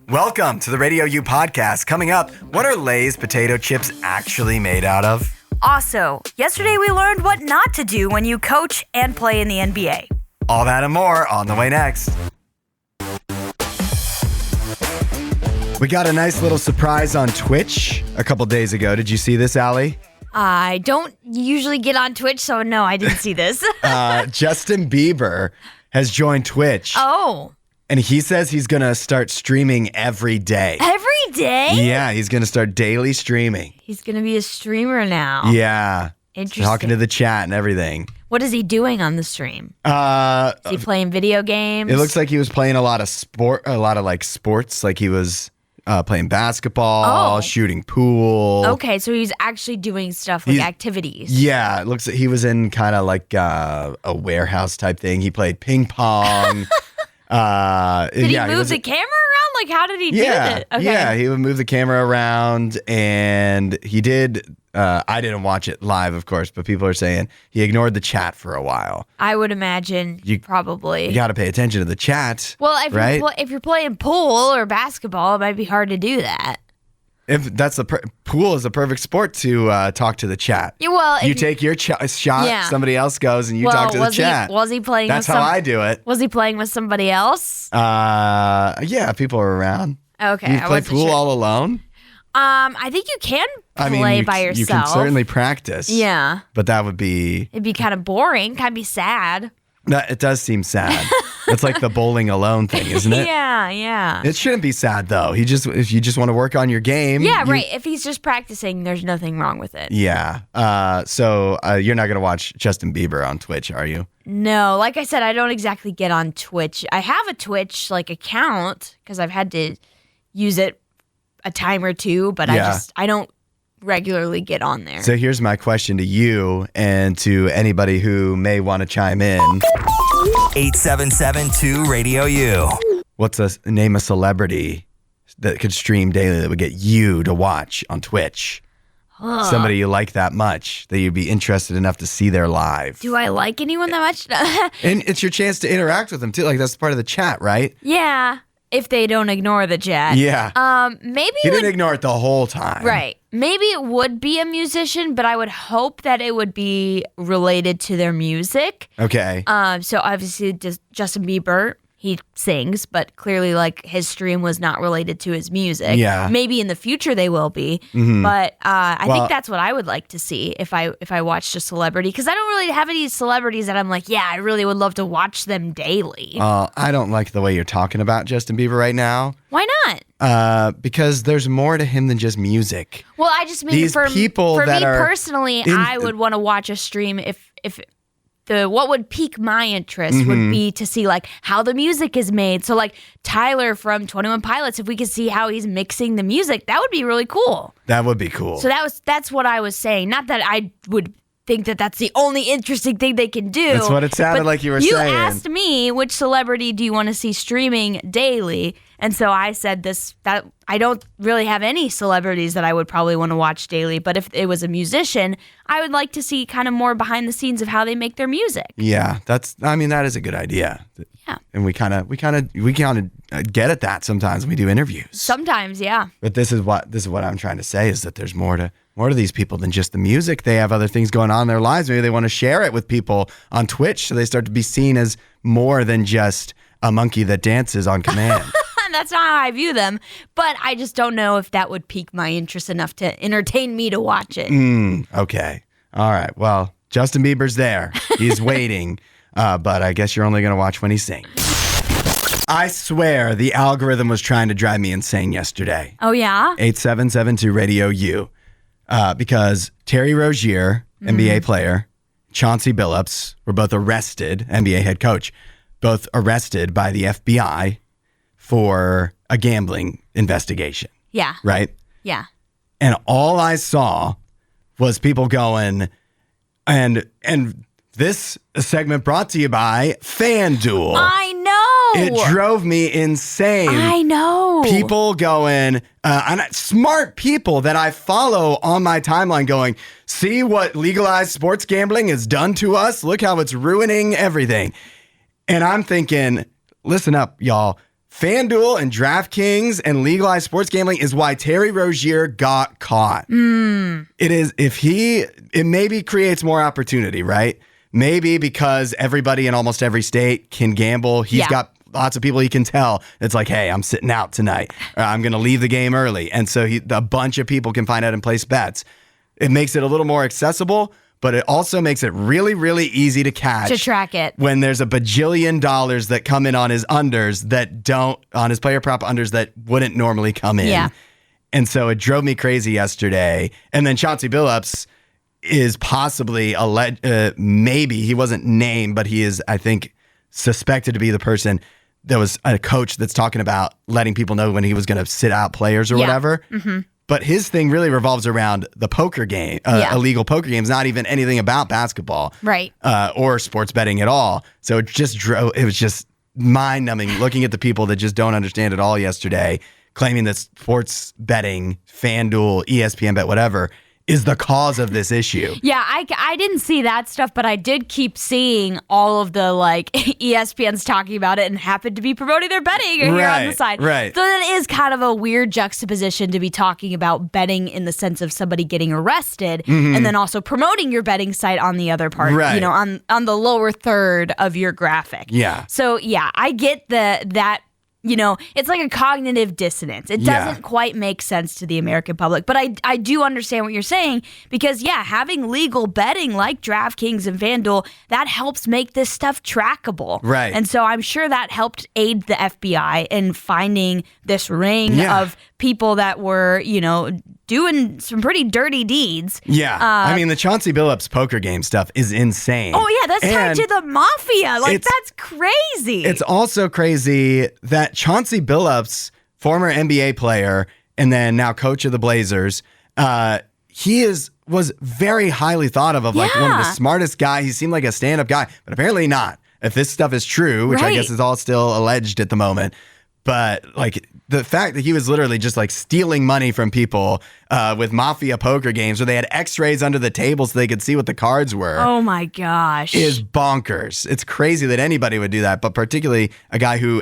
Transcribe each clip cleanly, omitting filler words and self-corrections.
Welcome to the RadioU podcast. Coming up, what are Lay's potato chips actually made out of? Also, yesterday we learned what not to do when you coach and play in the NBA. All that and more on the way next. We got a nice little surprise on Twitch a couple days ago. Did you see this, Allie? I don't usually get on Twitch, so no, I didn't see this. Justin Bieber has joined Twitch. Oh. And he says he's going to start streaming every day. Every day? Yeah, he's going to start daily streaming. He's going to be a streamer now. Yeah. Interesting. Talking to the chat and everything. What is he doing on the stream? Is he playing video games? It looks like he was playing a lot of sports. Like he was playing basketball, shooting pool. Okay, so he's actually doing stuff like activities. Yeah, it looks like he was in kind of like a warehouse type thing. He played ping pong. Did he move the camera around? Like, how did he do it? Okay. Yeah, he would move the camera around, and he did. I didn't watch it live, of course, but people are saying he ignored the chat for a while. I would imagine probably. You got to pay attention to the chat. Well, if you're playing pool or basketball, it might be hard to do that. If that's pool is the perfect sport to talk to the chat. Yeah, well, you take your shot, somebody else goes, and you talk to the chat. Was he playing? That's how I do it. Was he playing with somebody else? Yeah, people are around. Okay, you play pool all alone. I think you can play by yourself. You can certainly practice. Yeah, but it'd be kind of boring. Kind of be sad. It does seem sad. It's like the bowling alone thing, isn't it? Yeah. It shouldn't be sad though. If you just want to work on your game. Yeah, right. If he's just practicing, there's nothing wrong with it. Yeah. So you're not gonna watch Justin Bieber on Twitch, are you? No. Like I said, I don't exactly get on Twitch. I have a Twitch account because I've had to use it a time or two, but I don't regularly get on there. So here's my question to you and to anybody who may want to chime in. 877-2-RADIO-U. What's name a celebrity that could stream daily that would get you to watch on Twitch? Somebody you like that much that you'd be interested enough to see their live. Do I like anyone that much? And it's your chance to interact with them too. Like that's part of the chat, right? Yeah. If they don't ignore the chat. Yeah. Maybe he didn't ignore it the whole time. Right. Maybe it would be a musician, but I would hope that it would be related to their music. Okay. So obviously Justin Bieber, he sings, but clearly his stream was not related to his music. Yeah. Maybe in the future they will be. Mm-hmm. But I think that's what I would like to see if I watched a celebrity, because I don't really have any celebrities that I'm like, yeah, I really would love to watch them daily. I don't like the way you're talking about Justin Bieber right now. Why not? Because there's more to him than just music. Well, I just mean for me personally, I would want to watch a stream if what would pique my interest would be to see how the music is made. So Tyler from 21 Pilots, if we could see how he's mixing the music, that would be really cool. That would be cool. So that's what I was saying. Not that I would think that that's the only interesting thing they can do. That's what it sounded like you were saying. You asked me, which celebrity do you want to see streaming daily? And so I said that I don't really have any celebrities that I would probably want to watch daily. But if it was a musician, I would like to see kind of more behind the scenes of how they make their music. Yeah, that is a good idea. Yeah. And we kind of get at that sometimes when we do interviews. Sometimes, yeah. But this is what I'm trying to say is that there's more to these people than just the music. They have other things going on in their lives. Maybe they want to share it with people on Twitch, so they start to be seen as more than just a monkey that dances on command. That's not how I view them, but I just don't know if that would pique my interest enough to entertain me to watch it. Okay. All right. Well, Justin Bieber's there. He's waiting, but I guess you're only going to watch when he sings. I swear the algorithm was trying to drive me insane yesterday. Oh, yeah? 877-2-RADIO-U. Because Terry Rozier, NBA player, Chauncey Billups were both arrested, NBA head coach, both arrested by the FBI for a gambling investigation. Yeah. Right? Yeah. And all I saw was people going, and this segment brought to you by FanDuel. I know. It drove me insane. I know. People going, smart people that I follow on my timeline going, see what legalized sports gambling has done to us? Look how it's ruining everything. And I'm thinking, listen up, y'all. FanDuel and DraftKings and legalized sports gambling is why Terry Rozier got caught. It maybe creates more opportunity, right? Maybe because everybody in almost every state can gamble. He's got lots of people he can tell. It's like, hey, I'm sitting out tonight. Or I'm going to leave the game early. And so a bunch of people can find out and place bets. It makes it a little more accessible, but it also makes it really, really easy to catch. To track it. When there's a bajillion dollars that come in on his unders on his player prop unders that wouldn't normally come in. Yeah. And so it drove me crazy yesterday. And then Chauncey Billups is possibly maybe he wasn't named, but he is, I think, suspected to be the person. There was a coach that's talking about letting people know when he was going to sit out players or whatever. Mm-hmm. But his thing really revolves around the poker game, illegal poker games, not even anything about basketball, right? Or sports betting at all. So it was just mind-numbing looking at the people that just don't understand it all yesterday, claiming that sports betting, FanDuel, ESPN Bet, whatever, is the cause of this issue. Yeah, I didn't see that stuff, but I did keep seeing all of the ESPN's talking about it and happened to be promoting their betting here on the side. Right. So that is kind of a weird juxtaposition to be talking about betting in the sense of somebody getting arrested and then also promoting your betting site on the other part, on the lower third of your graphic. Yeah. So yeah, I get that. It's like a cognitive dissonance. It doesn't quite make sense to the American public. But I do understand what you're saying because, having legal betting like DraftKings and FanDuel, that helps make this stuff trackable. Right. And so I'm sure that helped aid the FBI in finding this ring of people that were, doing some pretty dirty deeds. Yeah. I mean, the Chauncey Billups poker game stuff is insane. Oh, yeah. That's tied to the mafia. That's crazy. It's also crazy that Chauncey Billups, former NBA player and then now coach of the Blazers, was very highly thought of one of the smartest guys. He seemed like a stand-up guy, but apparently not. If this stuff is true, which I guess is all still alleged at the moment, but the fact that he was literally just stealing money from people with mafia poker games where they had x-rays under the table so they could see what the cards were. Oh my gosh. Is bonkers. It's crazy that anybody would do that, but particularly a guy who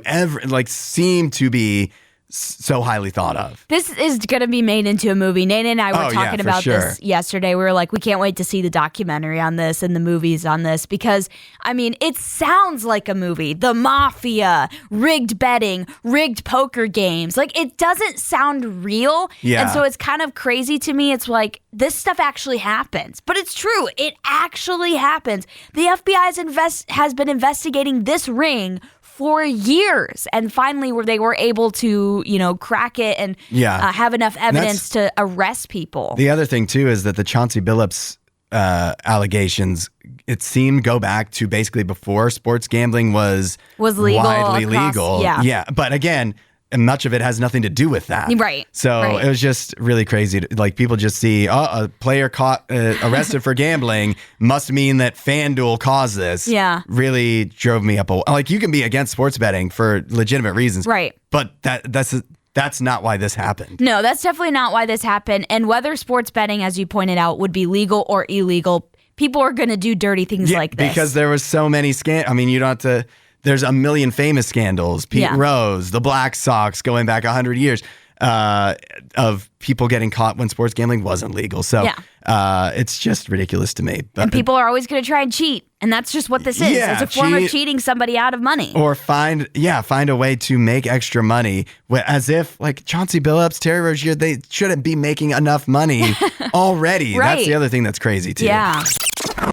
seemed to be so highly thought of. This is going to be made into a movie. Nate and I were talking about this yesterday. We were like, we can't wait to see the documentary on this and the movies on this because, it sounds like a movie. The mafia, rigged betting, rigged poker games. It doesn't sound real. Yeah. And so it's kind of crazy to me. It's like, this stuff actually happens. But it's true. It actually happens. The FBI has been investigating this ring for years, and finally they were able to crack it and have enough evidence to arrest people. The other thing too is that the Chauncey Billups allegations, it seemed, go back to basically before sports gambling was legal, widely legal. Yeah, but again, and much of it has nothing to do with that. Right. So it was just really crazy. People just see, a player caught, arrested for gambling must mean that FanDuel caused this. Yeah. Really drove me up. You can be against sports betting for legitimate reasons. Right. But that's not why this happened. No, that's definitely not why this happened. And whether sports betting, as you pointed out, would be legal or illegal, people are going to do dirty things like this. Because there was so many you don't have to... There's a million famous scandals. Pete Rose, the Black Sox, going back 100 years of people getting caught when sports gambling wasn't legal. So it's just ridiculous to me. And people are always going to try and cheat. And that's just what this is. It's a form of cheating somebody out of money. Or find a way to make extra money. As if Chauncey Billups, Terry Rozier, they shouldn't be making enough money already. Right. That's the other thing that's crazy too. Yeah.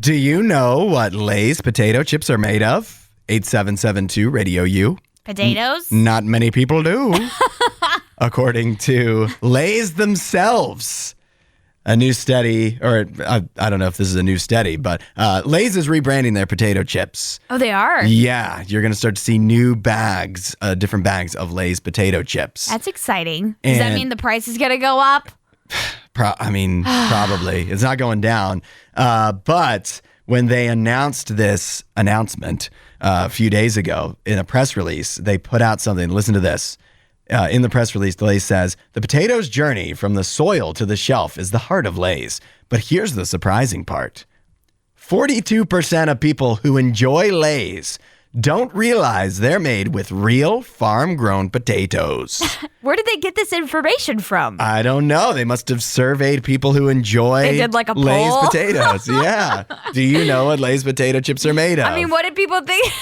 Do you know what Lay's potato chips are made of? 8772 RadioU. Potatoes? Not many people do. According to Lay's themselves. A new study, or I don't know if this is a new study, but Lay's is rebranding their potato chips. Oh, they are? Yeah. You're going to start to see new bags, different bags of Lay's potato chips. That's exciting. Does that mean the price is going to go up? Probably. It's not going down. But when they announced this announcement a few days ago in a press release, they put out something. Listen to this. In the press release, Lay's says, the potato's journey from the soil to the shelf is the heart of Lay's. But here's the surprising part. 42% of people who enjoy Lay's don't realize they're made with real farm-grown potatoes. Where did they get this information from? I don't know. They must have surveyed people who enjoy They did like a Lay's poll? potatoes. Yeah. Do you know what Lay's potato chips are made of? I mean, what did people think they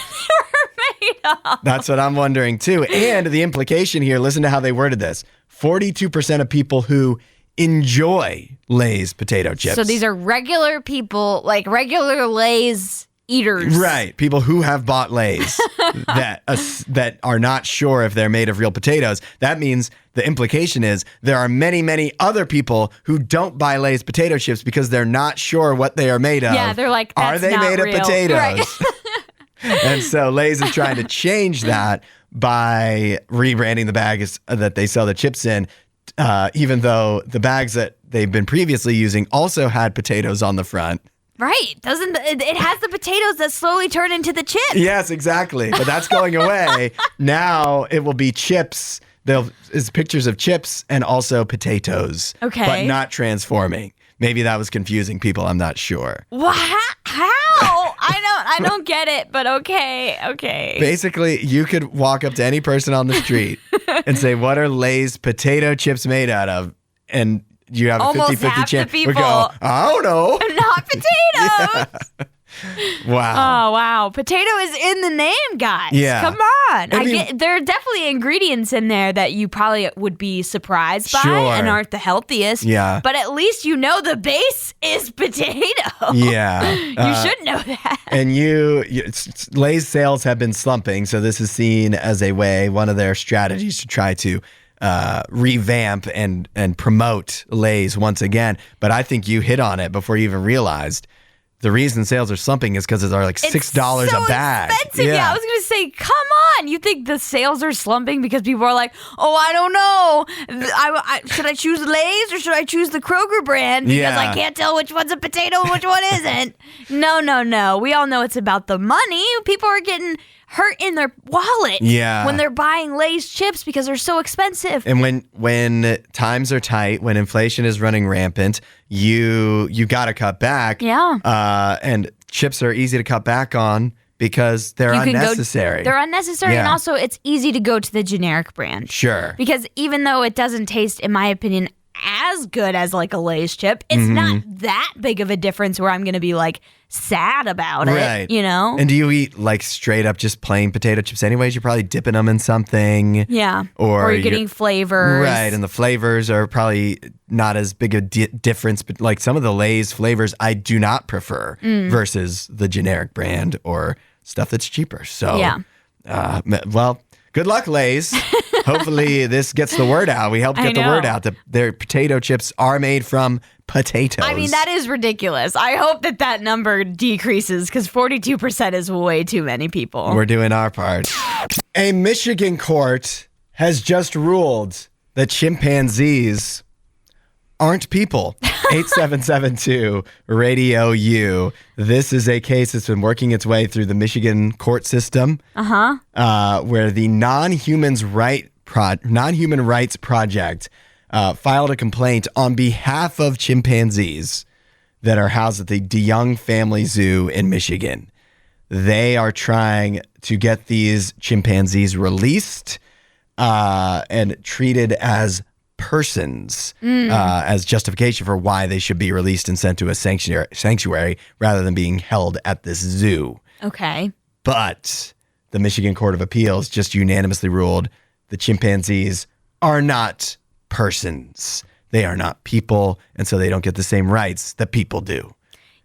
were made of? That's what I'm wondering too. And the implication here, listen to how they worded this. 42% of people who enjoy Lay's potato chips. So these are regular people, like regular Lay's eaters. Right. People who have bought Lay's that are not sure if they're made of real potatoes. That means the implication is there are many, many other people who don't buy Lay's potato chips because they're not sure what they are made of. Yeah, they're like, that's are they not made real. of potatoes? Right. And so Lay's is trying to change that by rebranding the bags that they sell the chips in, even though the bags that they've been previously using also had potatoes on the front. Right. It has the potatoes that slowly turn into the chips. Yes, exactly. But that's going away. Now it will be chips. There's pictures of chips and also potatoes. Okay. But not transforming. Maybe that was confusing people. I'm not sure. What? How? I don't get it, but okay. Basically, you could walk up to any person on the street and say, what are Lay's potato chips made out of? And you have a Almost 50-50 half chance. the people. We go, I don't know. Not potatoes. Wow. Oh, wow. Potato is in the name, guys. Yeah. Come on. There are definitely ingredients in there that you probably would be surprised by Sure. and aren't the healthiest. Yeah. But at least you know the base is potato. Yeah. You should know that. And Lay's sales have been slumping, so this is seen as one of their strategies to try to revamp and promote Lay's once again. But I think you hit on it before you even realized. The reason sales are slumping is because it's like $6 a bag. Expensive. Yeah, I was going to say, come on. You think the sales are slumping because people are like, oh, I don't know. Should I choose Lay's or should I choose the Kroger brand? Because I can't tell which one's a potato and which one isn't. No. We all know it's about the money. People are getting hurt in their wallet when they're buying Lay's chips because they're so expensive. And when times are tight, when inflation is running rampant, you got to cut back. Yeah. And chips are easy to cut back on because they're unnecessary. They're unnecessary, and also it's easy to go to the generic brand. Sure. Because even though it doesn't taste, in my opinion, as good as like a Lay's chip, it's not that big of a difference where I'm going to be like sad about it, you know? And do you eat like straight up just plain potato chips anyways? You're probably dipping them in something. Yeah. Or you're getting flavors. Right. And the flavors are probably not as big a difference, but like some of the Lay's flavors I do not prefer versus the generic brand or stuff that's cheaper. So, well, good luck, Lay's. Hopefully this gets the word out. We help get the word out that their potato chips are made from potatoes. I mean, that is ridiculous. I hope that number decreases because 42% is way too many people. We're doing our part. A Michigan court has just ruled that chimpanzees aren't people. 8772 Radio U. This is a case that's been working its way through the Michigan court system. Where the Non-Human Rights Project filed a complaint on behalf of chimpanzees that are housed at the DeYoung Family Zoo in Michigan. They are trying to get these chimpanzees released and treated as persons as justification for why they should be released and sent to a sanctuary rather than being held at this zoo. Okay. But the Michigan Court of Appeals just unanimously ruled the chimpanzees are not persons. They are not people, and so they don't get the same rights that people do.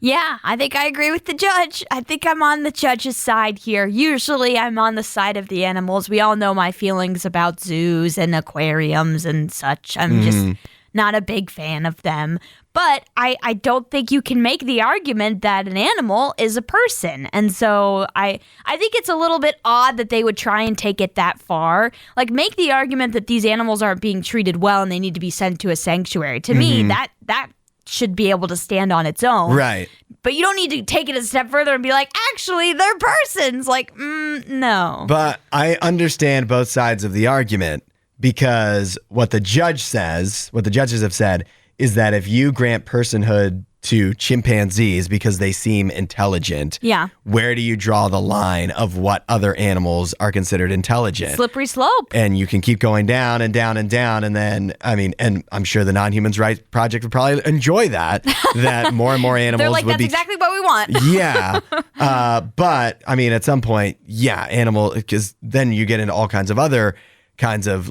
Yeah, I think I agree with the judge. I think I'm on the judge's side here. Usually I'm on the side of the animals. We all know my feelings about zoos and aquariums and such. I'm just not a big fan of them. But I don't think you can make the argument that an animal is a person. And so I think it's a little bit odd that they would try and take it that far. Like, make the argument that these animals aren't being treated well and they need to be sent to a sanctuary. To me, that should be able to stand on its own. Right. But you don't need to take it a step further and be like, actually, they're persons. Like, no. But I understand both sides of the argument because what the judges have said is that if you grant personhood to chimpanzees because they seem intelligent. Yeah. Where do you draw the line of what other animals are considered intelligent? Slippery slope. And you can keep going down and down and down. And then, and I'm sure the Non-Human Rights Project would probably enjoy that more and more animals They're like, would that's be. exactly what we want. Yeah. But at some point, animal, because then you get into all kinds of other kinds of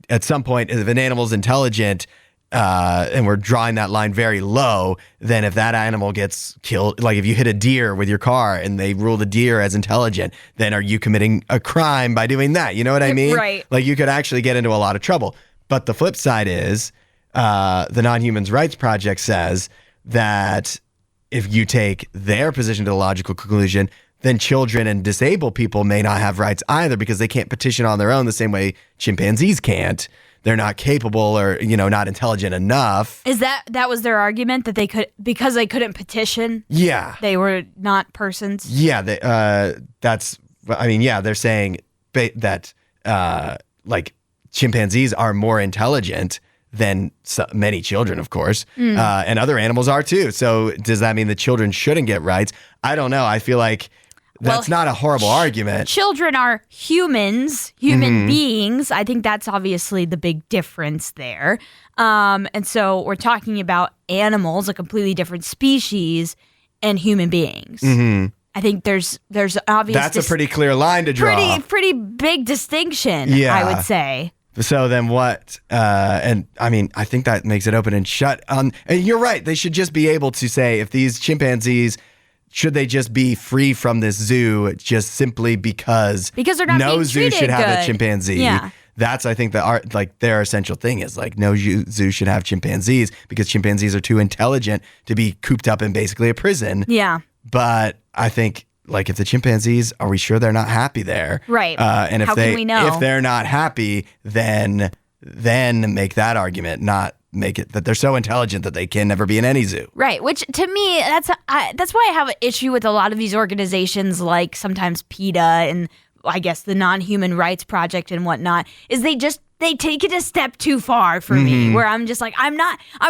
at some point, if an animal's intelligent, and we're drawing that line very low, then if that animal gets killed, like if you hit a deer with your car and they rule the deer as intelligent, then are you committing a crime by doing that? You know what I mean? Right. Like you could actually get into a lot of trouble. But the flip side is the Non-Human Rights Project says that if you take their position to the logical conclusion, then children and disabled people may not have rights either because they can't petition on their own the same way chimpanzees can't. They're not capable or, not intelligent enough. Is that was their argument that they could, because they couldn't petition? Yeah. They were not persons? Yeah. They're saying that chimpanzees are more intelligent than many children, of course, and other animals are too. So does that mean the children shouldn't get rights? I don't know. I feel like that's not a horrible argument. Children are human beings. I think that's obviously the big difference there. And so we're talking about animals, a completely different species, and human beings. Mm-hmm. I think there's obviously that's a pretty clear line to draw. Pretty big distinction, I would say. So then what, I think that makes it open and shut on, and you're right, they should just be able to say if these chimpanzees, should they just be free from this zoo just simply because they're not no being zoo should have good. a chimpanzee. Yeah. That's, I think, their essential thing is no zoo should have chimpanzees because chimpanzees are too intelligent to be cooped up in basically a prison. Yeah. But I think, if the chimpanzees, are we sure they're not happy there? Right. And if How can we know? If they're not happy, then make that argument, not make it that they're so intelligent that they can never be in any zoo. Right. Which to me, that's why I have an issue with a lot of these organizations, like sometimes PETA and I guess the Non-Human Rights Project and whatnot, is they take it a step too far for me, where I'm just like, I'm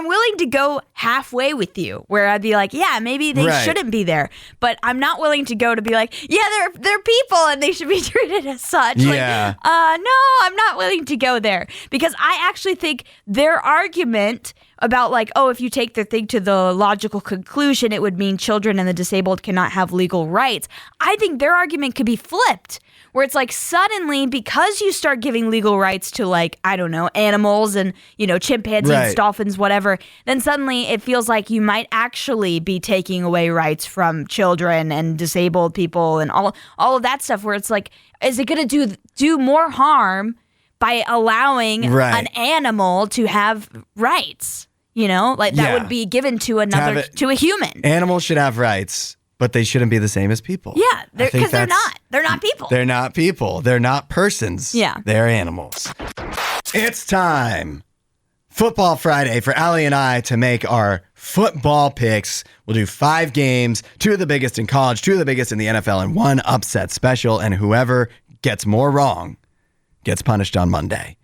willing to go halfway with you, where I'd be like, yeah, maybe they shouldn't be there, but I'm not willing to go to be like, yeah, they're people and they should be treated as such. Yeah. No, I'm not willing to go there because I actually think their argument about if you take their thing to the logical conclusion, it would mean children and the disabled cannot have legal rights. I think their argument could be flipped, where it's suddenly because you start giving legal rights to animals and, chimpanzees, dolphins, whatever, then suddenly it feels like you might actually be taking away rights from children and disabled people and all of that stuff, where it's is it going to do more harm by allowing an animal to have rights? That would be given to to a human. Animals should have rights, but they shouldn't be the same as people. Yeah, because they're not. They're not people. They're not people. They're not persons. Yeah. They're animals. It's time. Football Friday for Allie and I to make our football picks. We'll do 5 games, 2 of the biggest in college, 2 of the biggest in the NFL, and 1 upset special. And whoever gets more wrong gets punished on Monday.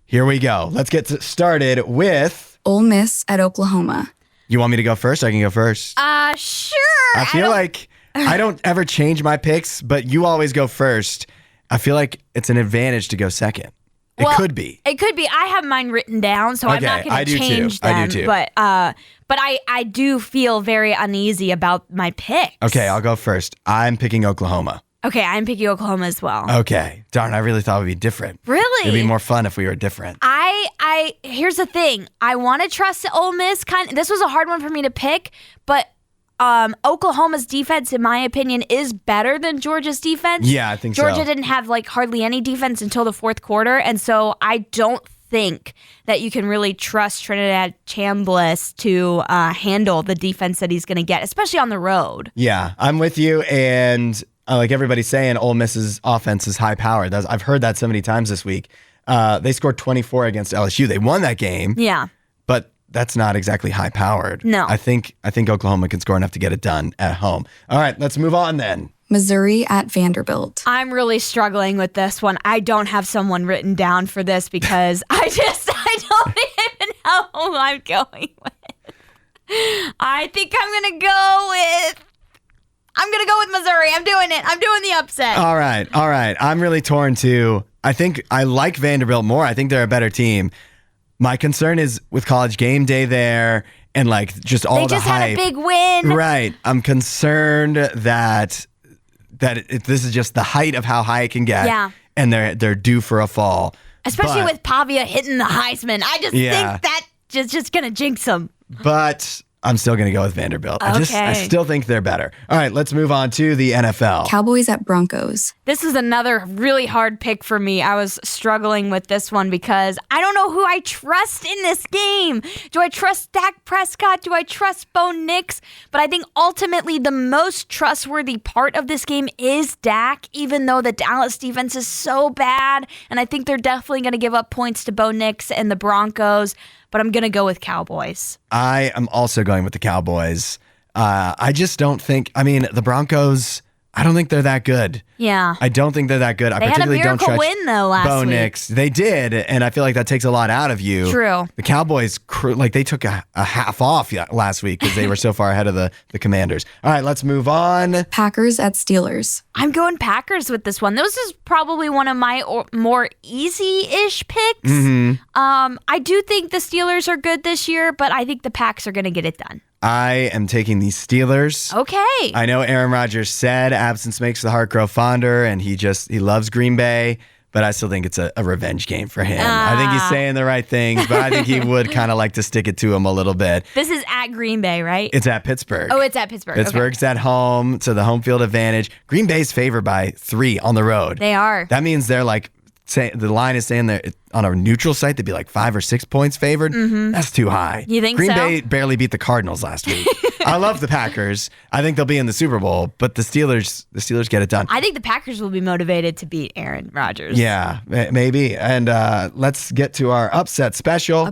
Here we go. Let's get started with Ole Miss at Oklahoma. You want me to go first? I can go first. Sure. I feel like I don't ever change my picks, but you always go first. I feel like it's an advantage to go second. It could be. It could be. I have mine written down, so I'm not going to change them. I do too. But I do feel very uneasy about my picks. Okay, I'll go first. I'm picking Oklahoma. Okay, I'm picking Oklahoma as well. Okay. Darn, I really thought it would be different. Really? It'd be more fun if we were different. Here's the thing. I want to trust Ole Miss. This was a hard one for me to pick, but Oklahoma's defense, in my opinion, is better than Georgia's defense. Yeah, I think Georgia didn't have hardly any defense until the fourth quarter, and so I don't think that you can really trust Trinidad Chambliss to handle the defense that he's going to get, especially on the road. Yeah, I'm with you, and like everybody's saying, Ole Miss's offense is high-powered. I've heard that so many times this week. They scored 24 against LSU. They won that game. Yeah. But that's not exactly high-powered. No. I think Oklahoma can score enough to get it done at home. All right, let's move on then. Missouri at Vanderbilt. I'm really struggling with this one. I don't have someone written down for this because I don't even know who I'm going with. I think I'm going to go with Missouri. I'm doing it. I'm doing the upset. All right. I'm really torn too. I think I like Vanderbilt more. I think they're a better team. My concern is with College Game Day there and like just all the hype. They just had a big win. Right. I'm concerned that this is just the height of how high it can get. Yeah. And they're due for a fall. Especially with Pavia hitting the Heisman. I just think that just going to jinx them. But I'm still going to go with Vanderbilt. Okay. I still think they're better. All right, let's move on to the NFL. Cowboys at Broncos. This is another really hard pick for me. I was struggling with this one because I don't know who I trust in this game. Do I trust Dak Prescott? Do I trust Bo Nix? But I think ultimately the most trustworthy part of this game is Dak, even though the Dallas defense is so bad. And I think they're definitely going to give up points to Bo Nix and the Broncos. But I'm going to go with Cowboys. I am also going with the Cowboys. I just don't think, the Broncos, I don't think they're that good. Yeah. I don't think they're that good. They had a miracle win, though, last Bo week. Nix. They did, and I feel like that takes a lot out of you. True. The Cowboys, they took a half off last week because they were so far ahead of the Commanders. All right, let's move on. Packers at Steelers. I'm going Packers with this one. This is probably one of my more easy-ish picks. Mm-hmm. I do think the Steelers are good this year, but I think the Packs are going to get it done. I am taking the Steelers. Okay. I know Aaron Rodgers said absence makes the heart grow fonder, and he loves Green Bay, but I still think it's a revenge game for him. I think he's saying the right things, but I think he would kind of like to stick it to him a little bit. This is at Green Bay, right? It's at Pittsburgh. Oh, it's at Pittsburgh. Pittsburgh's at home, so the home field advantage. Green Bay's favored by 3 on the road. They are. That means they're the line is saying that on a neutral site, they'd be like 5 or 6 points favored. Mm-hmm. That's too high. You think Green so? Bay barely beat the Cardinals last week. I love the Packers. I think they'll be in the Super Bowl, but the Steelers get it done. I think the Packers will be motivated to beat Aaron Rodgers. Yeah, maybe. And let's get to our upset special.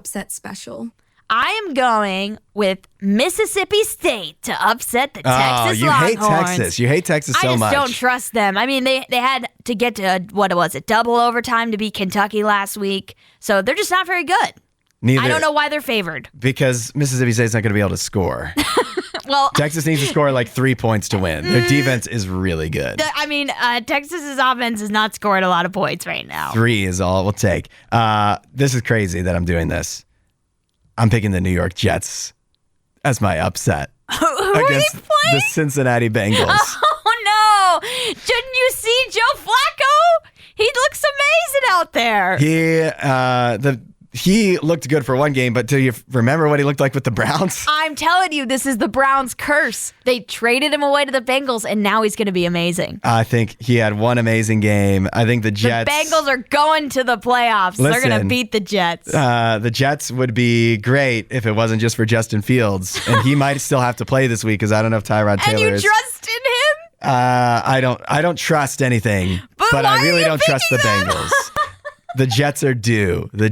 I am going with Mississippi State to upset the Texas Longhorns. You hate Texas so much. I just don't trust them. I mean, they had to get to, double overtime to beat Kentucky last week. So they're just not very good. Neither. I don't know why they're favored. Because Mississippi State's not going to be able to score. Well, Texas needs to score 3 points to win. Their defense is really good. Texas's offense is not scoring a lot of points right now. 3 is all it will take. This is crazy that I'm doing this. I'm picking the New York Jets as my upset against the Cincinnati Bengals. Oh, no. Didn't you see Joe Flacco? He looks amazing out there. He looked good for one game, but do you remember what he looked like with the Browns? I'm telling you, this is the Browns' curse. They traded him away to the Bengals, and now he's going to be amazing. I think he had one amazing game. I think the Jets... The Bengals are going to the playoffs. They're going to beat the Jets. The Jets would be great if it wasn't just for Justin Fields, and he might still have to play this week because I don't know if Tyrod Taylor is... And you trust in him? I don't trust anything, but I really don't trust the Bengals. The Jets are due. I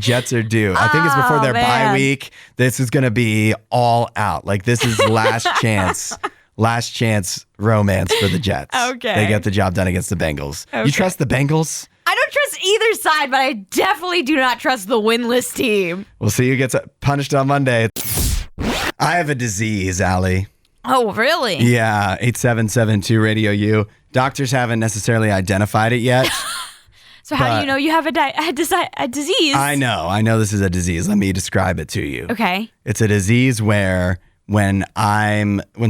think it's before their bye week. This is going to be all out. This is last chance romance for the Jets. Okay. They get the job done against the Bengals. Okay. You trust the Bengals? I don't trust either side, but I definitely do not trust the winless team. We'll see who gets punished on Monday. I have a disease, Allie. Oh, really? Yeah, 8772 Radio U. Doctors haven't necessarily identified it yet. So how do you know you have a disease? I know this is a disease. Let me describe it to you. Okay. It's a disease where when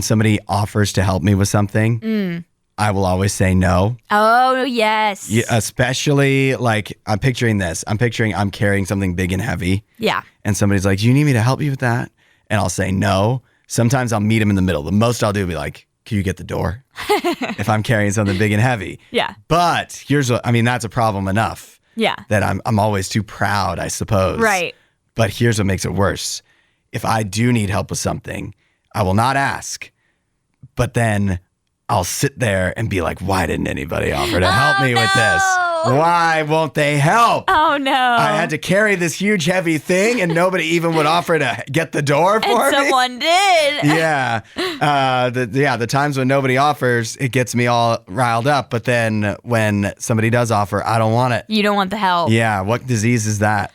somebody offers to help me with something, I will always say no. Oh, yes. Yeah, especially I'm picturing this. I'm carrying something big and heavy. Yeah. And somebody's like, "Do you need me to help you with that?" And I'll say no. Sometimes I'll meet them in the middle. The most I'll do will be like, "Can you get the door?" If I'm carrying something big and heavy. Yeah. But that's a problem enough. Yeah. That I'm always too proud, I suppose. Right. But here's what makes it worse. If I do need help with something, I will not ask. But then I'll sit there and be like, why didn't anybody offer to help me with this? Why won't they help? Oh, no. I had to carry this huge, heavy thing, and nobody even would offer to get the door for me. And someone did. Yeah. The times when nobody offers, it gets me all riled up. But then when somebody does offer, I don't want it. You don't want the help. Yeah. What disease is that?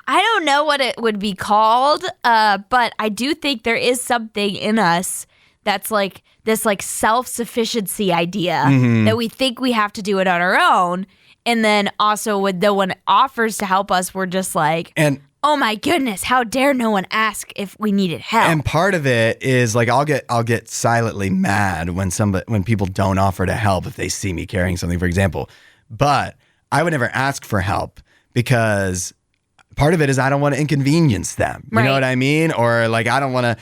I don't know what it would be called, but I do think there is something in us that's like this like self-sufficiency idea that we think we have to do it on our own. And then also when no one offers to help us, we're just like, oh my goodness, how dare no one ask if we needed help? And part of it is like I'll get silently mad when people don't offer to help if they see me carrying something, for example. But I would never ask for help because part of it is I don't want to inconvenience them. You know what I mean? Or like I don't want to.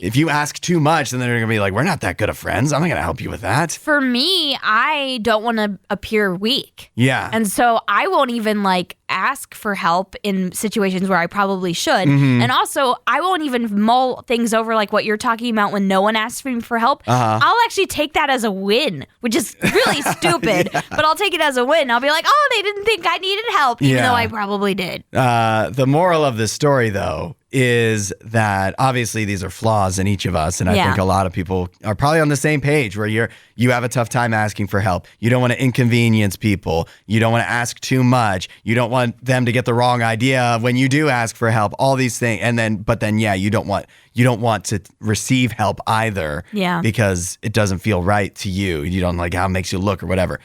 If you ask too much, then they're going to be like, we're not that good of friends. I'm not going to help you with that. For me, I don't want to appear weak. Yeah. And so I won't even like ask for help in situations where I probably should. And also, I won't even mull things over like what you're talking about when no one asks me for help. I'll actually take that as a win, which is really stupid. But I'll take it as a win. I'll be like, oh, they didn't think I needed help, even though I probably did. The moral of this story, though, is that obviously these are flaws in each of us. And I think a lot of people are probably on the same page where you have a tough time asking for help. You don't want to inconvenience people. You don't want to ask too much. You don't want them to get the wrong idea when you do ask for help, all these things. But then, you don't want to receive help either because it doesn't feel right to you. You don't like how it makes you look or whatever.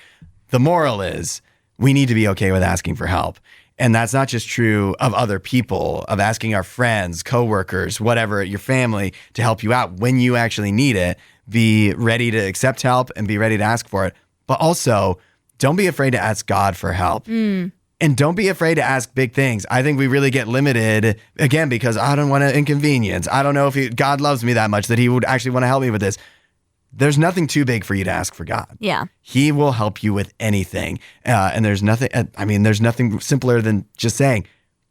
The moral is we need to be okay with asking for help. And that's not just true of other people, of asking our friends, coworkers, whatever, your family to help you out when you actually need it. Be ready to accept help and be ready to ask for it. But also, don't be afraid to ask God for help. And don't be afraid to ask big things. I think we really get limited, again, because I don't want to inconvenience. I don't know if God loves me that much that he would actually want to help me with this. There's nothing too big for you to ask for God. Yeah. He will help you with anything. And there's nothing simpler than just saying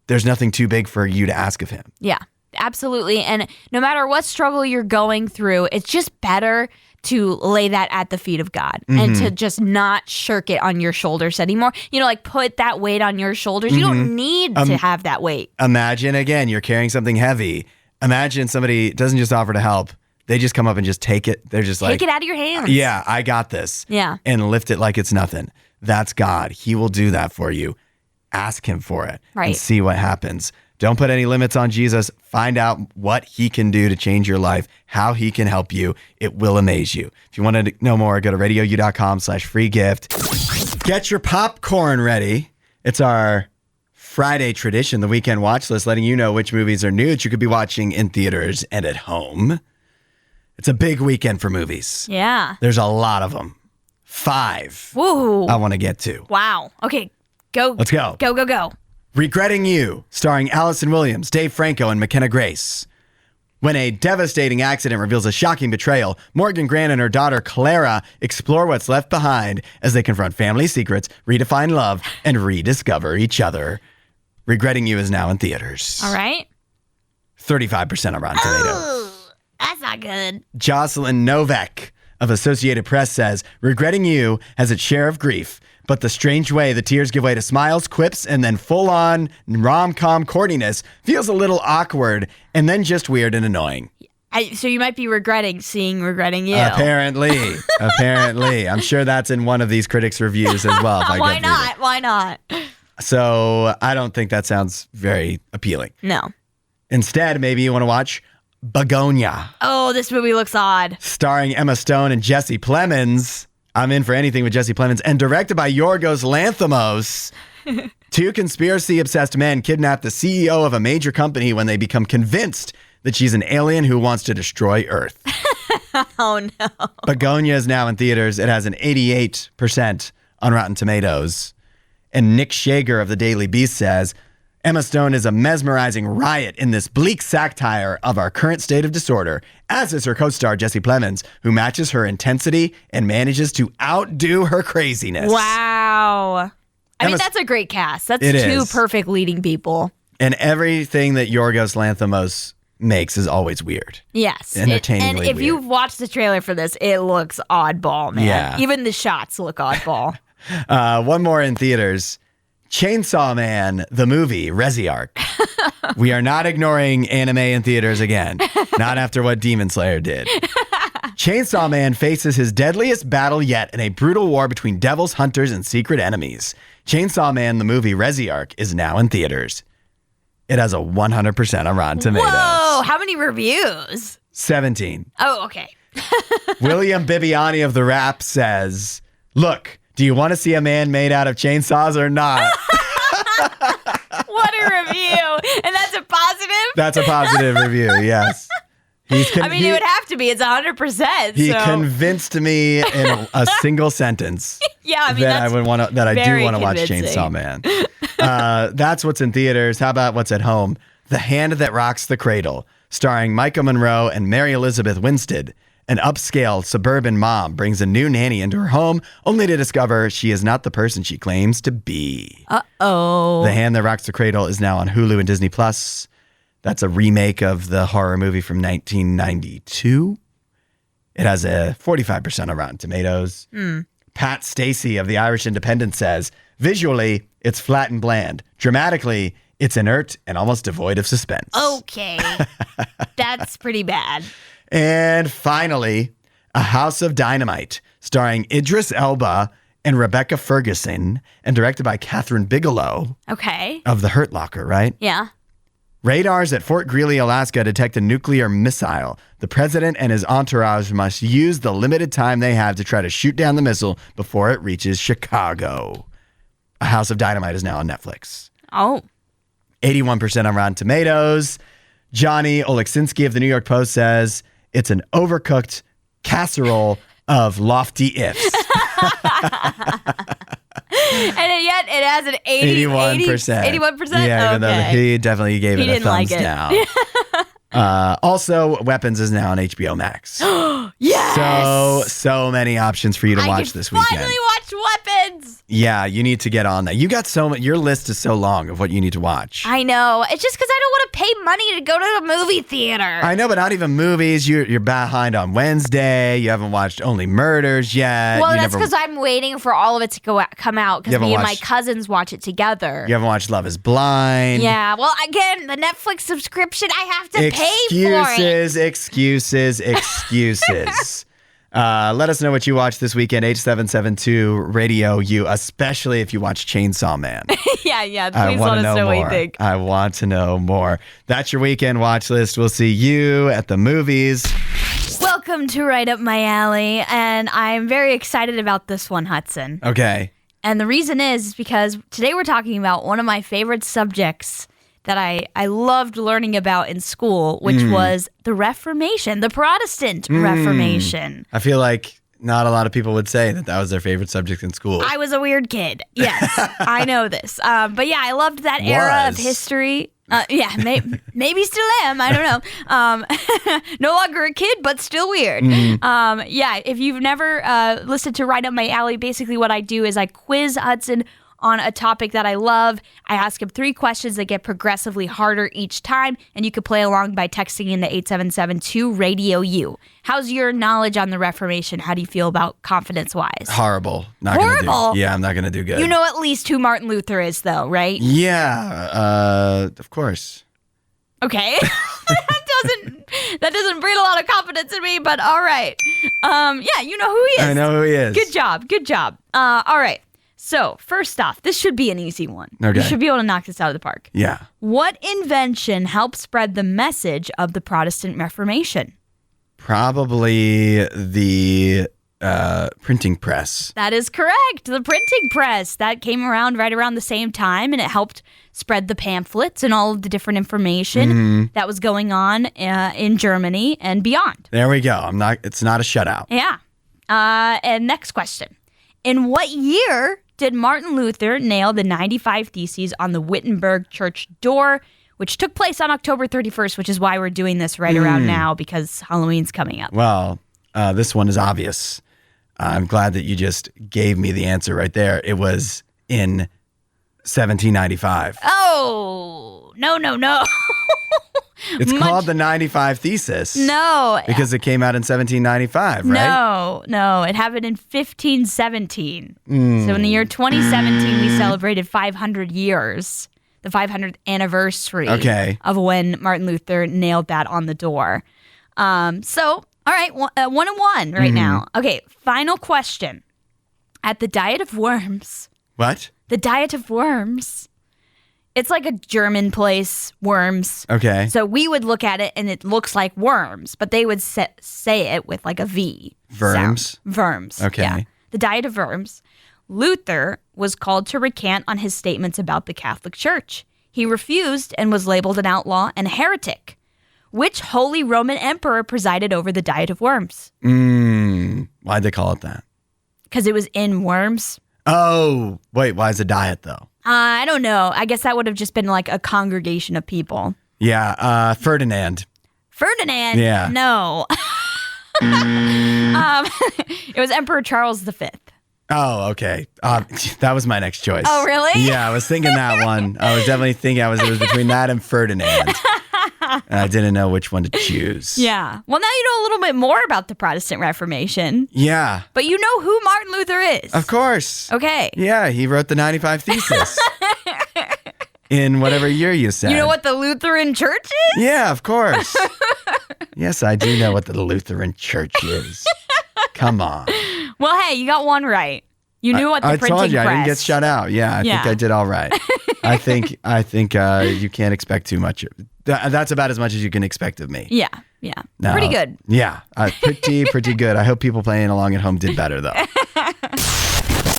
there's nothing too big for you to ask of him. Yeah, absolutely. And no matter what struggle you're going through, it's just better to lay that at the feet of God and to just not shirk it on your shoulders anymore. Like put that weight on your shoulders. You don't need to have that weight. Imagine, again, you're carrying something heavy. Imagine somebody doesn't just offer to help. They just come up and just take it. They're just like, take it out of your hands. Yeah, I got this. Yeah. And lift it like it's nothing. That's God. He will do that for you. Ask him for it and see what happens. Don't put any limits on Jesus. Find out what he can do to change your life, how he can help you. It will amaze you. If you want to know more, go to radiou.com/free gift. Get your popcorn ready. It's our Friday tradition, the weekend watch list, letting you know which movies are new that you could be watching in theaters and at home. It's a big weekend for movies. Yeah. There's a lot of them. 5. Woo. I want to get to. Wow. Okay. Go. Let's go. Go. Regretting You, starring Allison Williams, Dave Franco, and McKenna Grace. When a devastating accident reveals a shocking betrayal, Morgan Grant and her daughter Clara explore what's left behind as they confront family secrets, redefine love, and rediscover each other. Regretting You is now in theaters. All right. 35% on Rotten Tomatoes. That's not good. Jocelyn Novak of Associated Press says, Regretting You has its share of grief, but the strange way the tears give way to smiles, quips, and then full-on rom-com corniness feels a little awkward and then just weird and annoying. So you might be regretting Regretting You. Apparently. I'm sure that's in one of these critics' reviews as well. Why not? So I don't think that sounds very appealing. No. Instead, maybe you want to watch Begonia. Oh, this movie looks odd. Starring Emma Stone and Jesse Plemons. I'm in for anything with Jesse Plemons. And directed by Yorgos Lanthimos. 2 conspiracy-obsessed men kidnap the CEO of a major company when they become convinced that she's an alien who wants to destroy Earth. Oh, no. Begonia is now in theaters. It has an 88% on Rotten Tomatoes. And Nick Shager of the Daily Beast says, Emma Stone is a mesmerizing riot in this bleak satire of our current state of disorder, as is her co-star Jesse Plemons, who matches her intensity and manages to outdo her craziness. Wow. I mean, that's a great cast. That's 2 perfect leading people. And everything that Yorgos Lanthimos makes is always weird. Yes. Entertainingly And if weird. you've watched the trailer for this, it looks oddball, man. Yeah. Even the shots look oddball. One more in theaters. Chainsaw Man, the movie, Resi-Arc. We are not ignoring anime in theaters again. Not after what Demon Slayer did. Chainsaw Man faces his deadliest battle yet in a brutal war between devils, hunters, and secret enemies. Chainsaw Man, the movie, Resi-Arc, is now in theaters. It has a 100% on Rotten Tomatoes. Whoa, how many reviews? 17. Oh, okay. William Bibiani of The Wrap says, look, do you want to see a man made out of chainsaws or not? What a review. And that's a positive? That's a positive review, yes. It would have to be. It's 100%. He convinced me in a single sentence. Yeah, I mean, that I do want to watch Chainsaw Man. That's what's in theaters. How about what's at home? The Hand That Rocks the Cradle, starring Micah Monroe and Mary Elizabeth Winstead. An upscale suburban mom brings a new nanny into her home, only to discover she is not the person she claims to be. Uh-oh. The Hand That Rocks the Cradle is now on Hulu and Disney+. That's a remake of the horror movie from 1992. It has a 45% on Rotten Tomatoes. Pat Stacey of the Irish Independent says, visually, it's flat and bland. Dramatically, it's inert and almost devoid of suspense. Okay. That's pretty bad. And finally, A House of Dynamite, starring Idris Elba and Rebecca Ferguson, and directed by Catherine Bigelow. Okay. Of The Hurt Locker, right? Yeah. Radars at Fort Greely, Alaska detect a nuclear missile. The president and his entourage must use the limited time they have to try to shoot down the missile before it reaches Chicago. A House of Dynamite is now on Netflix. Oh. 81% on Rotten Tomatoes. Johnny Oleksinski of the New York Post says, it's an overcooked casserole of lofty ifs. And yet it has an 81%. 81%? Yeah, even though he definitely gave it a thumbs down. Also, Weapons is now on HBO Max. Yes! So many options for you to watch this weekend. Finally watch Weapons! Yeah, you need to get on that. You got so much. Your list is so long of what you need to watch. I know. It's just because I don't want to pay money to go to the movie theater. I know, but not even movies. You're behind on Wednesday. You haven't watched Only Murders yet. Well, that's because I'm waiting for all of it to come out because me and my cousins watch it together. You haven't watched Love is Blind. Yeah. Well, again, the Netflix subscription, I have to pay for it. Excuses. Let us know what you watched this weekend, 8772 Radio U, especially if you watch Chainsaw Man. Yeah. Please let us know what you think. I want to know more. That's your weekend watch list. We'll see you at the movies. Welcome to Right Up My Alley, and I'm very excited about this one, Hudson. Okay. And the reason is because today we're talking about one of my favorite subjects that I loved learning about in school, which was the Reformation, the Protestant Reformation. I feel like not a lot of people would say that was their favorite subject in school. I was a weird kid. Yes, I know this. But yeah, I loved that era of history. Maybe still am. I don't know. No longer a kid, but still weird. If you've never listened to Right Up My Alley, basically what I do is I quiz Hudson on a topic that I love. I ask him 3 questions that get progressively harder each time, and you could play along by texting into 8772 Radio U. How's your knowledge on the Reformation? How do you feel about confidence-wise? Horrible. Horrible? I'm not going to do good. You know at least who Martin Luther is, though, right? Yeah, of course. Okay. That doesn't breed a lot of confidence in me, but all right. You know who he is. I know who he is. Good job. All right. So, first off, this should be an easy one. Okay. You should be able to knock this out of the park. Yeah. What invention helped spread the message of the Protestant Reformation? Probably the printing press. That is correct. The printing press. That came around right around the same time, and it helped spread the pamphlets and all of the different information that was going on in Germany and beyond. There we go. It's not a shutout. Yeah. And next question. In what year did Martin Luther nail the 95 Theses on the Wittenberg church door, which took place on October 31st, which is why we're doing this right around now, because Halloween's coming up. Well, this one is obvious. I'm glad that you just gave me the answer right there. It was in 1795. Oh, no. It's called the 95 Thesis. No. Because it came out in 1795, right? No. It happened in 1517. So in the year 2017, we celebrated 500 years, the 500th anniversary of when Martin Luther nailed that on the door. All right, 1-1 right now. Okay, final question. At the Diet of Worms. What? The Diet of Worms. It's like a German place, Worms. Okay. So we would look at it and it looks like worms, but they would say it with like a V. Worms? Sound. Worms. Okay. Yeah. The Diet of Worms. Luther was called to recant on his statements about the Catholic Church. He refused and was labeled an outlaw and a heretic. Which Holy Roman Emperor presided over the Diet of Worms? Why'd they call it that? Because it was in Worms. Oh, wait, why is it diet though? I don't know. I guess that would have just been like a congregation of people. Yeah, Ferdinand. Ferdinand? Yeah. No. It was Emperor Charles V. Oh, okay. That was my next choice. Oh, really? Yeah, I was thinking that one. I was definitely thinking it was between that and Ferdinand. And I didn't know which one to choose. Yeah. Well, now you know a little bit more about the Protestant Reformation. Yeah. But you know who Martin Luther is. Of course. Okay. Yeah, he wrote the 95 Thesis. In whatever year you said. You know what the Lutheran Church is? Yeah, of course. Yes, I do know what the Lutheran Church is. Come on. Well, hey, you got one right. You knew what the printing press. I told you, I didn't get shut out. Yeah, I think I did all right. I think you can't expect too much. That's about as much as you can expect of me. Yeah. No, pretty good. Yeah, pretty good. I hope people playing along at home did better, though.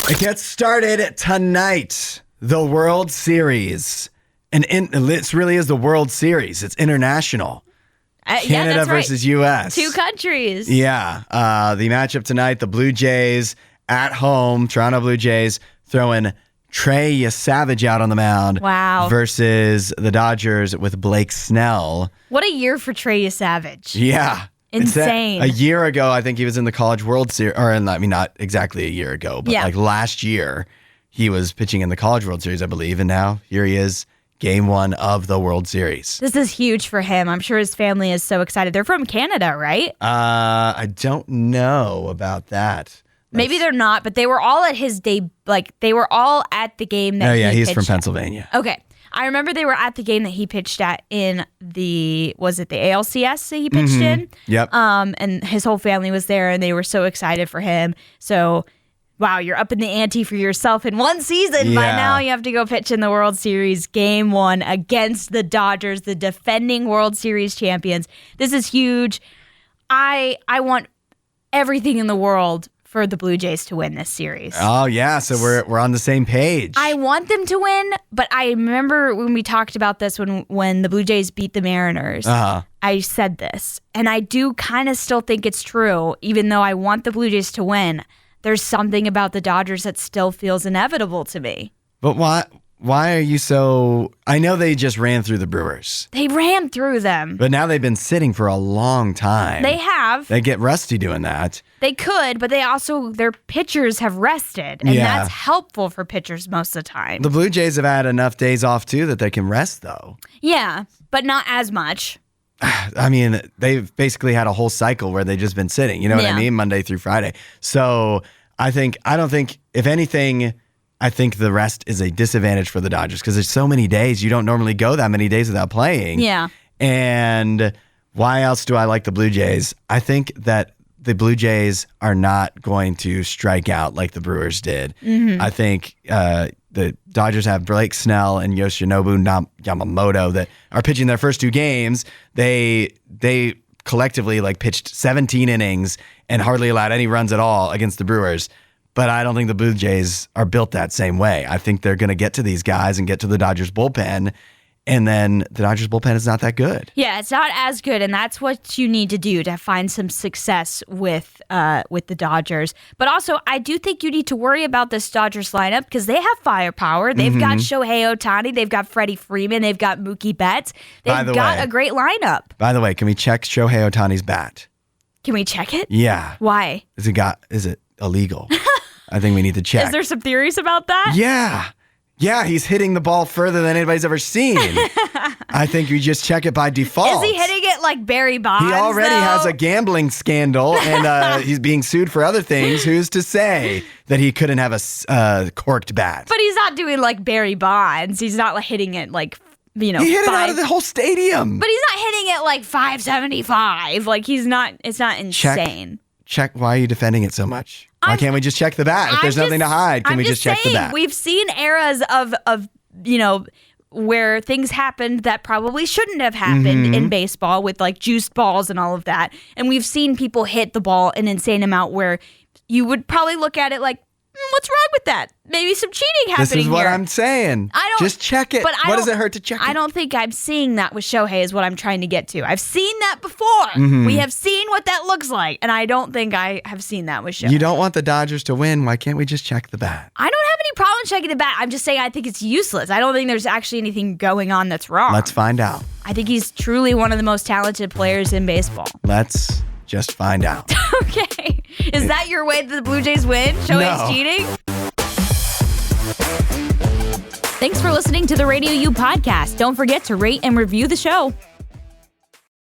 It gets started tonight. The World Series. And it really is the World Series. It's international. Canada that's versus right. U.S. 2 countries. Yeah. The matchup tonight, the Blue Jays at home, Toronto Blue Jays throwing Trey Savage out on the mound. Wow. Versus the Dodgers with Blake Snell. What a year for Trey Savage. Yeah. Insane. A year ago, I think he was in the College World Series, or not exactly a year ago, but like last year, he was pitching in the College World Series, I believe, and now here he is. Game 1 of the World Series. This is huge for him. I'm sure his family is so excited. They're from Canada, right? I don't know about that. Maybe they're not, but they were all at his day. Like they were all at the game that. Oh yeah, he's from at. Pennsylvania. Okay, I remember they were at the game that he pitched at in the ALCS that he pitched in. Yep. And his whole family was there, and they were so excited for him. So. Wow, you're up in the ante for yourself in one season. Yeah. By now, you have to go pitch in the World Series Game 1 against the Dodgers, the defending World Series champions. This is huge. I want everything in the world for the Blue Jays to win this series. Oh, yeah. So we're on the same page. I want them to win, but I remember when we talked about this when the Blue Jays beat the Mariners. I said this, and I do kind of still think it's true, even though I want the Blue Jays to win. There's something about the Dodgers that still feels inevitable to me. But why are you so... I know they just ran through the Brewers. They ran through them. But now they've been sitting for a long time. They have. They get rusty doing that. They could, but their pitchers have rested. And that's helpful for pitchers most of the time. The Blue Jays have had enough days off, too, that they can rest, though. Yeah, but not as much. I mean, they've basically had a whole cycle where they've just been sitting. You know what I mean? Monday through Friday. So if anything, I think the rest is a disadvantage for the Dodgers because there's so many days. You don't normally go that many days without playing. Yeah. And why else do I like the Blue Jays? I think that the Blue Jays are not going to strike out like the Brewers did. Mm-hmm. I think the Dodgers have Blake Snell and Yoshinobu Yamamoto that are pitching their first 2 games. They collectively pitched 17 innings and hardly allowed any runs at all against the Brewers. But I don't think the Blue Jays are built that same way. I think they're going to get to these guys and get to the Dodgers bullpen. And then the Dodgers bullpen is not that good. Yeah, it's not as good, and that's what you need to do to find some success with the Dodgers. But also, I do think you need to worry about this Dodgers lineup because they have firepower. They've got Shohei Ohtani. They've got Freddie Freeman. They've got Mookie Betts. They've got a great lineup. By the way, can we check Shohei Ohtani's bat? Can we check it? Yeah. Why? Is it illegal? I think we need to check. Is there some theories about that? Yeah. Yeah, he's hitting the ball further than anybody's ever seen. I think we just check it by default. Is he hitting it like Barry Bonds? He already has a gambling scandal, and he's being sued for other things. Who's to say that he couldn't have a corked bat? But he's not doing like Barry Bonds. He's not hitting it like, he hit it out of the whole stadium. But he's not hitting it like 575. Like it's not insane. Check. Why are you defending it so much? Why can't we just check the bat? If there's nothing to hide, can we just check the bat? We've seen eras of where things happened that probably shouldn't have happened in baseball with like juiced balls and all of that. And we've seen people hit the ball an insane amount where you would probably look at it like, what's wrong with that? Maybe some cheating happening here. This is what I'm saying. Just check it. What does it hurt to check it? I don't think I'm seeing that with Shohei is what I'm trying to get to. I've seen that before. We have seen what that looks like. And I don't think I have seen that with Shohei. You don't want the Dodgers to win. Why can't we just check the bat? I don't have any problem checking the bat. I'm just saying I think it's useless. I don't think there's actually anything going on that's wrong. Let's find out. I think he's truly one of the most talented players in baseball. Let's just find out. Okay. Is that your way that the Blue Jays win? Shohei's cheating? Thanks for listening to the Radio U podcast. Don't forget to rate and review the show.